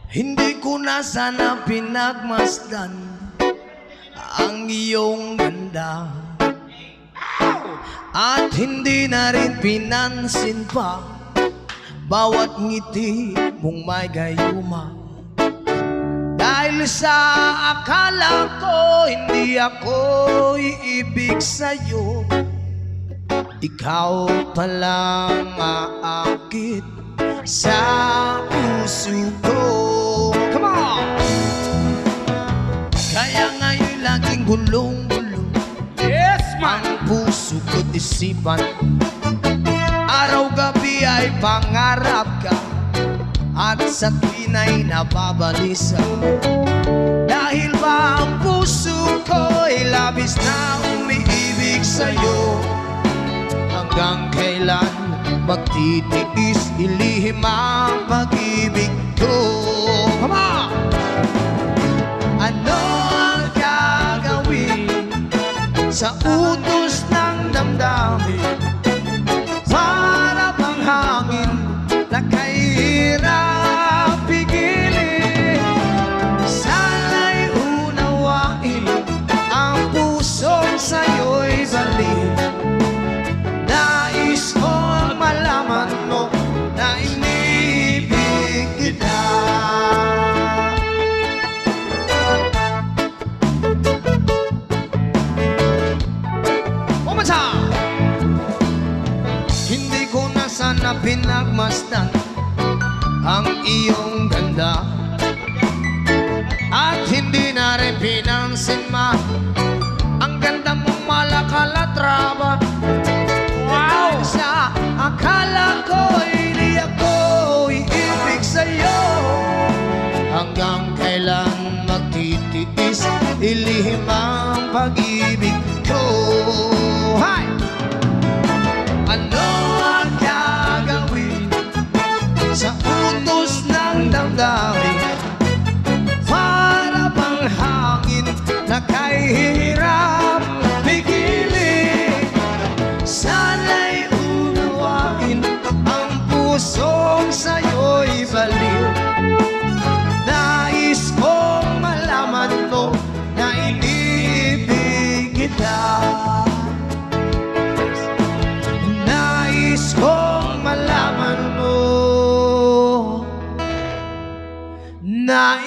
Hindi ko na sana pinagmasdan ang iyong ganda, at hindi na rin pinansin pa bawat ngiti mong may gayuma. Dahil sa akala ko hindi ako iibig sa'yo, ikaw palang aakit sa puso ko. Come on! Kaya ngayon laging gulong-gulong, yes, man, ang puso ko't isipan. Araw-gabi ay pangarap ka, at sa tuwina'y nababalisa. Dahil ba ang puso ko'y labis na umiibig sa'yo? Hanggang kailan magtitiis, ilihim ang pag-ibig ko? Come on! Ano ang gagawin sa utos ng damdamin? Para bang hangin na kahirap pigilin? Sana'y unawain ang pusong sa'yo'y balin. Nais kong malaman mo na inibig kita. One more time! Hindi ko na sana pinagmasdan ang iyong ganda, at hindi na rin pinansin ma ang ganda mong malakalatraba. Wow! Sa akala ko hindi ako iibig sa'yo, hanggang kailan magtitiis, ilihim ang pag-ibig ko. Hi! Ano ang gagawin sa utos ng damdamin? Para bang hangin na kahirap pigilin? Sana'y unawain ang pusong sa'yo'y baliw. Nais kong malaman mo na inibig kita. Nais kong malaman mo na